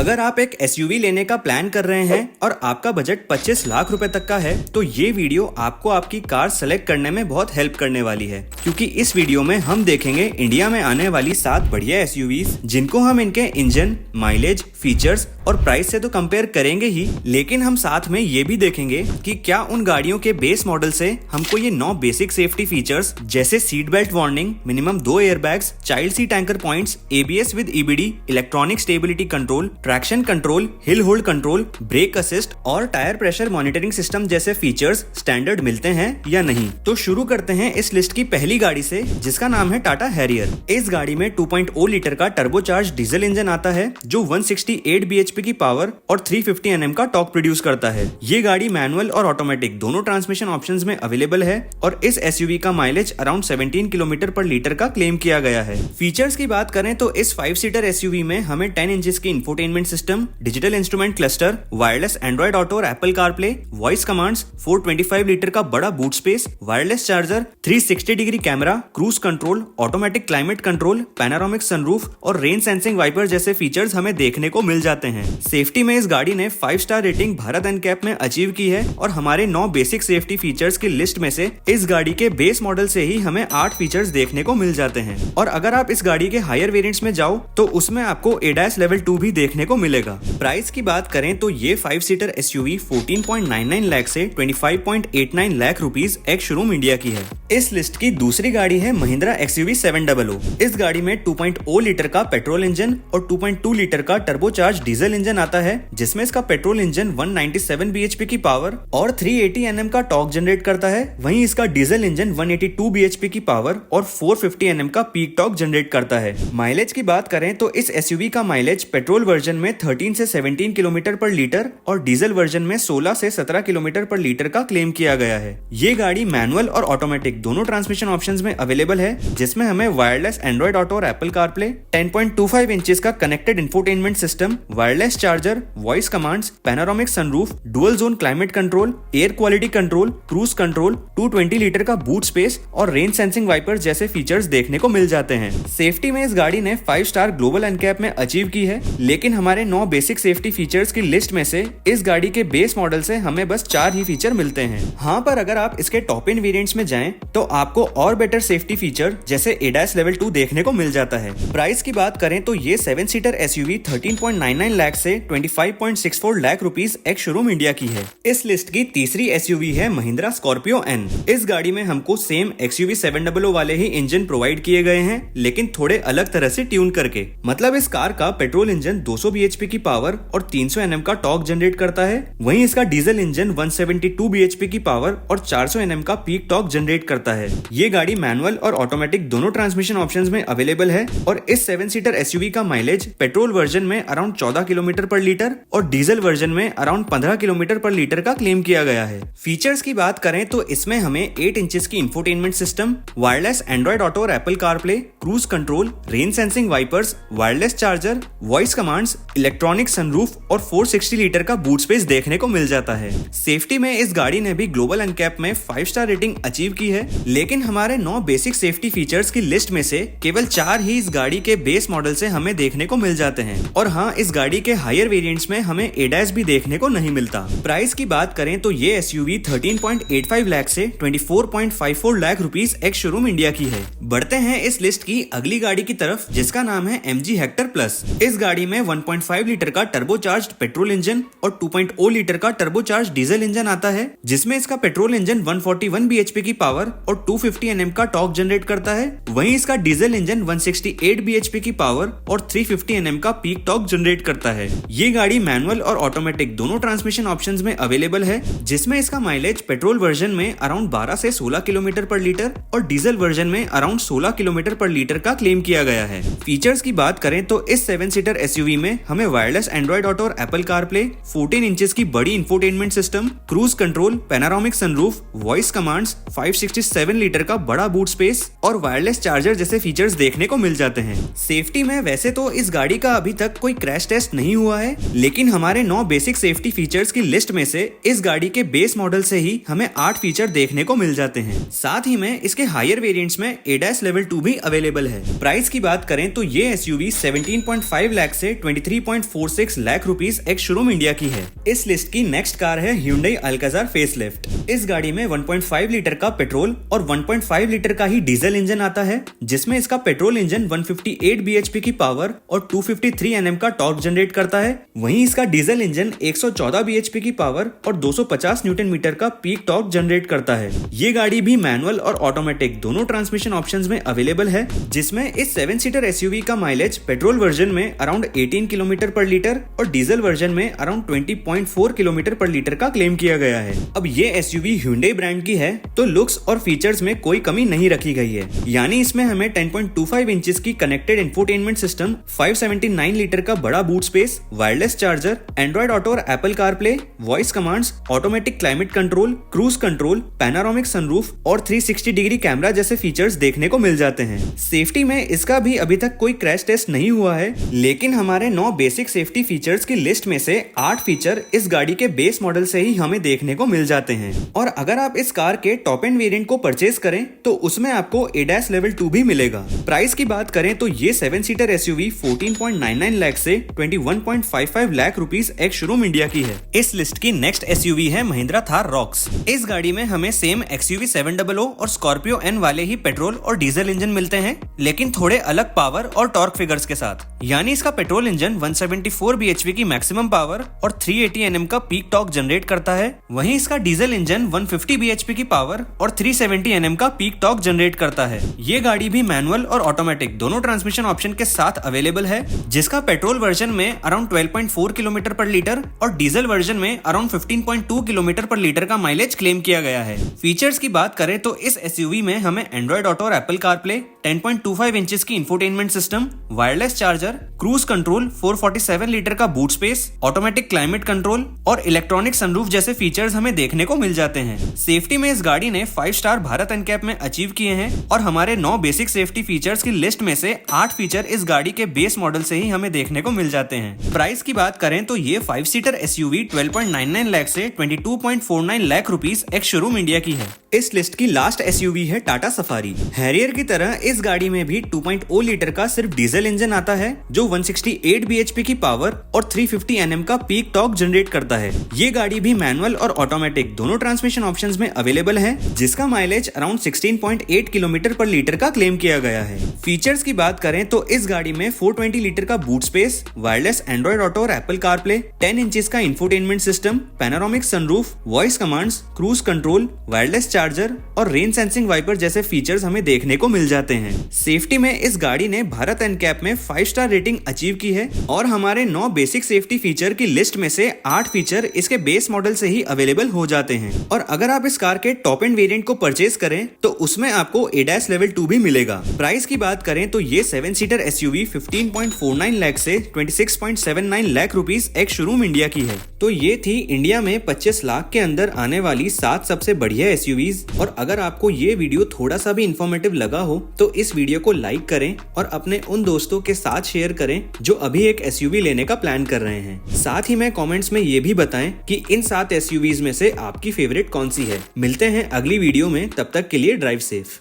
अगर आप एक एसयूवी लेने का प्लान कर रहे हैं और आपका बजट 25 लाख रुपए तक का है तो ये वीडियो आपको आपकी कार सेलेक्ट करने में बहुत हेल्प करने वाली है, क्योंकि इस वीडियो में हम देखेंगे इंडिया में आने वाली 7 बढ़िया एसयूवीज जिनको हम इनके इंजन, माइलेज, फीचर्स और प्राइस से तो कंपेयर करेंगे ही, लेकिन हम साथ में ये भी देखेंगे कि क्या उन गाड़ियों के बेस मॉडल से हमको ये 9 बेसिक सेफ्टी फीचर्स जैसे seat belt warning, minimum 2 airbags, child seat anchor points, ABS with EBD, electronic stability control, traction control, hill hold control, brake assist और टायर प्रेशर मॉनिटरिंग सिस्टम जैसे features standard मिलते हैं या नहीं। तो शुरू करते हैं इस लिस्ट की पहली गाड़ी से, जिसका नाम है टाटा हैरियर। इस गाड़ी में 2.0 लीटर का टर्बोचार्ज डीजल इंजन आता है जो 168 bhp की पावर और 350 Nm का टॉर्क प्रोड्यूस करता है। ये गाड़ी मैनुअल और ऑटोमेटिक दोनों ट्रांसमिशन ऑप्शंस में अवेलेबल है और इस एसयूवी का माइलेज अराउंड 17 किलोमीटर पर लीटर का क्लेम किया गया है। फीचर्स की बात करें तो इस 5 सीटर एसयूवी में हमें 10 इंचेस की infotainment system, digital instrument cluster, wireless Android Auto और Apple CarPlay, voice commands, 425 litre का बड़ा boot space, wireless charger, 360 degree camera, cruise control, automatic climate control, panoramic sunroof और रेन सेंसिंग वाइपर जैसे features हमें देखने को मिल जाते हैं। सेफ्टी में इस गाड़ी ने 5 स्टार रेटिंग भारत एनकैप में अचीव की है और हमारे 9 बेसिक सेफ्टी फीचर्स की लिस्ट में से इस गाड़ी के बेस मॉडल से ही हमें 8 फीचर्स देखने को मिल जाते हैं। और अगर आप इस गाड़ी के हायर वेरिएंट्स में जाओ तो उसमें आपको एडास लेवल 2 भी देखने को मिलेगा। प्राइस की बात करें तो ये 5 सीटर एसयूवी 14.99 लाख से 25.89 lakh rupees ex showroom India की है। इस लिस्ट की दूसरी गाड़ी है महिंद्रा एक्सयूवी 700। इस गाड़ी में 2.0 लीटर का पेट्रोल इंजन और 2.2 लीटर का टर्बोचार्ज डीजल इंजन आता है, जिसमें इसका पेट्रोल इंजन 197 bhp की पावर और 380 Nm का टॉर्क जनरेट करता है। वहीं इसका डीजल इंजन 182 bhp की पावर और 450 Nm का पीक टॉर्क जनरेट करता है। माइलेज की बात करें तो इस एसयूवी का माइलेज पेट्रोल वर्जन में 13 से 17 किलोमीटर पर लीटर और डीजल वर्जन में 16 से 17 किलोमीटर पर लीटर का क्लेम किया गया है। ये गाड़ी मैनुअल और ऑटोमेटिक दोनों ट्रांसमिशन ऑप्शंस में अवेलेबल है, जिसमें हमें वायरलेस एंड्रॉइड ऑटो और एप्पल कारप्ले, 10.25 इंचेस का connected infotainment system, wireless charger, voice commands, panoramic sunroof, dual zone climate control, air quality control, cruise control, 220 litre का बूट स्पेस और rain sensing wipers जैसे features देखने को मिल जाते हैं। Safety में इस गाड़ी ने 5 स्टार ग्लोबल एनकैप में अचीव की है, लेकिन हमारे 9 बेसिक सेफ्टी फीचर्स की लिस्ट में से इस गाड़ी के बेस मॉडल से हमें बस 4 ही फीचर मिलते हैं। हाँ, पर अगर आप इसके टॉप इन वेरिएंट्स में जाएं तो आपको और बेटर सेफ्टी फीचर जैसे एडास लेवल 2 देखने को मिल जाता है। प्राइस की बात करें तो ये 7 सीटर एसयूवी 13.99 लाख से 25.64 lakh rupees ex showroom India की है। इस लिस्ट की तीसरी एसयूवी है महिंद्रा स्कॉर्पियो एन। इस गाड़ी में हमको सेम एक्सयूवी 700 वाले ही इंजन प्रोवाइड किए गए हैं, लेकिन थोड़े अलग तरह से ट्यून करके। मतलब इस कार का पेट्रोल इंजन 200 bhp की पावर और 300 Nm का टॉर्क जनरेट करता है। वहीं इसका डीजल इंजन 172 bhp की पावर और 400 Nm का पीक टॉर्क जनरेट करता है। ये गाड़ी मैनुअल और ऑटोमेटिक दोनों ट्रांसमिशन ऑप्शंस में अवेलेबल है और इस 7 सीटर एसयूवी का माइलेज पेट्रोल वर्जन में अराउंड 14 किलोमीटर पर लीटर और डीजल वर्जन में अराउंड 15 किलोमीटर पर लीटर का क्लेम किया गया है। फीचर्स की बात करें तो इसमें हमें 8 इंचेस की infotainment system, wireless Android Auto और Apple CarPlay, cruise control, rain sensing wipers, wireless charger, voice commands, electronic sunroof और 460 लीटर का बूट स्पेस देखने को मिल जाता है। सेफ्टी में इस गाड़ी ने भी ग्लोबल एनकैप में 5 स्टार रेटिंग अचीव की है, लेकिन हमारे 9 बेसिक सेफ्टी फीचर्स की लिस्ट में से केवल 4 ही इस गाड़ी के बेस मॉडल से हमें देखने को मिल जाते हैं। और हाँ, इस गाड़ी के हायर वेरिएंट्स में हमें एडास भी देखने को नहीं मिलता। प्राइस की बात करें तो ये एसयूवी 13.85 लाख से 24.54 lakh rupees ex showroom India की है। बढ़ते हैं इस लिस्ट की अगली गाड़ी की तरफ, जिसका नाम है MG हेक्टर प्लस। इस गाड़ी में 1.5 लीटर का टर्बोचार्ज्ड पेट्रोल इंजन और 2.0 लीटर का टर्बोचार्ज्ड डीजल इंजन आता है, जिसमें इसका पेट्रोल इंजन 141 bhp की पावर और 250 Nm का टॉर्क जनरेट करता है। वहीं इसका डीजल इंजन 168 bhp की पावर और 350 Nm का पीक टॉर्क जनरेट करता है। ये गाड़ी मैनुअल और ऑटोमेटिक दोनों ट्रांसमिशन ऑप्शंस में अवेलेबल है, जिसमें इसका माइलेज पेट्रोल वर्जन में अराउंड 12 से 16 किलोमीटर पर लीटर और डीजल वर्जन में अराउंड 16 किलोमीटर पर लीटर का क्लेम किया गया है। फीचर्स की बात करें तो इस 7 सीटर एसयूवी में हमें वायरलेस एंड्रॉइड ऑटो और एप्पल कारप्ले, 14 इंचेस की बड़ी infotainment system, cruise control, panoramic sunroof, voice commands, 567 litre का बड़ा बूट स्पेस और वायरलेस चार्जर जैसे फीचर्स देखने को मिल जाते हैं। सेफ्टी में वैसे तो इस गाड़ी का अभी तक कोई क्रैश टेस्ट नहीं हुआ है, लेकिन हमारे 9 बेसिक सेफ्टी फीचर्स की लिस्ट में से इस गाड़ी के बेस मॉडल से ही हमें 8 फीचर देखने को मिल जाते हैं। साथ ही में इसके हायर वेरिएंट्स में एडास लेवल 2 भी अवेलेबल है। प्राइस की बात करें तो ये एसयूवी 17.5 लाख से 23.46 lakh rupees ex showroom India की है। इस लिस्ट की नेक्स्ट कार है Hyundai Alcazar फेसलिफ्ट। इस गाड़ी में 1.5 लीटर का पेट्रोल और 1.5 लीटर का ही डीजल इंजन आता है, जिसमें इसका पेट्रोल इंजन 158 bhp की पावर और 253 Nm का टॉर्क जनरेट करता है। वहीं इसका डीजल इंजन 114 bhp की पावर और 250 न्यूटन मीटर का पीक टॉर्क जनरेट करता है। ये गाड़ी भी मैनुअल और ऑटोमेटिक दोनों ट्रांसमिशन ऑप्शंस में अवेलेबल है, जिसमें इस 7 सीटर एसयूवी का माइलेज पेट्रोल वर्जन में अराउंड 18 किलोमीटर पर लीटर और डीजल वर्जन में अराउंड 20.4 किलोमीटर पर लीटर का क्लेम किया गया है। अब ये एसयूवी Hyundai ब्रांड की है, तो लुक्स और फीचर्स में कोई कमी नहीं रखी गई है। यानी इसमें हमें 10.25 इंचेस की कनेक्टेड इंफोटेनमेंट सिस्टम, 579 लीटर का बड़ा boot space, wireless charger, Android Auto और Apple CarPlay, voice commands, automatic climate control, cruise control, panoramic sunroof और 360 डिग्री कैमरा जैसे फीचर्स देखने को मिल जाते हैं। सेफ्टी में इसका भी अभी तक कोई क्रैश टेस्ट नहीं हुआ है, लेकिन हमारे 9 बेसिक सेफ्टी फीचर्स की लिस्ट में से 8 फीचर इस गाड़ी के बेस मॉडल से ही हमें देखने को मिल जाते हैं। और अगर आप इस कार के टॉप एंड वेरिएंट को परचेज करें तो उसमें आपको ADAS लेवल 2 भी मिलेगा। प्राइस की बात करें तो ये 7 सीटर एसयूवी 14.99 लाख से 21.55 lakh rupees ex showroom India की है। इस लिस्ट की नेक्स्ट एसयूवी है महिंद्रा थार रॉक्स। इस गाड़ी में हमें सेम XUV 700 और स्कॉर्पियो N वाले ही पेट्रोल और डीजल इंजन मिलते हैं, लेकिन थोड़े अलग पावर और टॉर्क फिगर्स के साथ। यानी इसका पेट्रोल इंजन 174 bhp की मैक्सिमम पावर और 380 Nm का पीक टॉर्क जनरेट करता है। वहीं इसका डीजल इंजन 150 bhp की पावर और 370 Nm का पीक टॉर्क जनरेट करता है। ये गाड़ी भी मैनुअल और ऑटोमेटिक दोनों ट्रांसमिशन ऑप्शन के साथ अवेलेबल है, जिसका पेट्रोल वर्जन में अराउंड 12.4 किलोमीटर पर लीटर और डीजल वर्जन में अराउंड 15.2 किलोमीटर पर लीटर का माइलेज क्लेम किया गया है। फीचर्स की बात करें तो इस एसयूवी में हमें एंड्रॉइड ऑटो और एप्पल कारप्ले, 10.25 इंचेस की infotainment system, wireless charger, cruise control, 447 litre का boot space, automatic climate control और इलेक्ट्रॉनिक सनरूफ जैसे फीचर्स हमें देखने को मिल जाते हैं। सेफ्टी में इस गाड़ी ने 5 स्टार भारत एनकैप में अचीव किए हैं और हमारे 9 बेसिक सेफ्टी फीचर्स की लिस्ट में से 8 फीचर इस गाड़ी के बेस मॉडल से ही हमें देखने को मिल जाते हैं। प्राइस की बात करें तो ये 5 सीटर एसयूवी 12.99 लाख से 22.49 lakh rupees ex showroom India की है। इस लिस्ट की लास्ट एसयूवी है टाटा सफारी। हैरियर की तरह इस गाड़ी में भी 2.0 लीटर का सिर्फ डीजल इंजन आता है, जो 168 bhp की पावर और 350 Nm का पीक टॉर्क जनरेट करता है। ये गाड़ी भी मैनुअल और ऑटोमेटिक दोनों ट्रांसमिशन ऑप्शंस में अवेलेबल है, जिसका माइलेज अराउंड 16.8 किलोमीटर पर लीटर का क्लेम किया गया है। फीचर्स की बात करें तो इस गाड़ी में 420 लीटर का boot space, wireless Android Auto और एप्पल कारप्ले, 10 इंचेस का infotainment system, panoramic sunroof, voice commands, cruise control, wireless charger और रेन सेंसिंग वाइपर जैसे फीचर्स हमें देखने को मिल जाते हैं। सेफ्टी में इस गाड़ी ने भारत एनकैप में 5 स्टार रेटिंग अचीव की है और हमारे 9 बेसिक सेफ्टी फीचर की लिस्ट में से 8 फीचर इसके बेस मॉडल से ही अवेलेबल हो जाते हैं। और अगर आप इस कार के टॉप एंड वेरिएंट को परचेज करें तो उसमें आपको ADAS लेवल 2 भी मिलेगा। प्राइस की बात करें तो ये 7 सीटर एसयूवी 15.49 लाख से 26.79 lakh rupees ex showroom India की है। तो ये थी इंडिया में 25 लाख के अंदर आने वाली 7 सबसे बढ़िया एसयूवीज। और अगर आपको ये वीडियो थोड़ा सा भी इंफॉर्मेटिव लगा हो तो इस वीडियो को लाइक करें और अपने उन दोस्तों के साथ शेयर करें जो अभी एक एसयूवी लेने का प्लान कर रहे हैं। साथ ही में कमेंट्स में ये भी बताएं कि इन 7 एसयूवीज में से आपकी फेवरेट कौन सी है। मिलते हैं अगली वीडियो में, तब तक के लिए ड्राइव सेफ।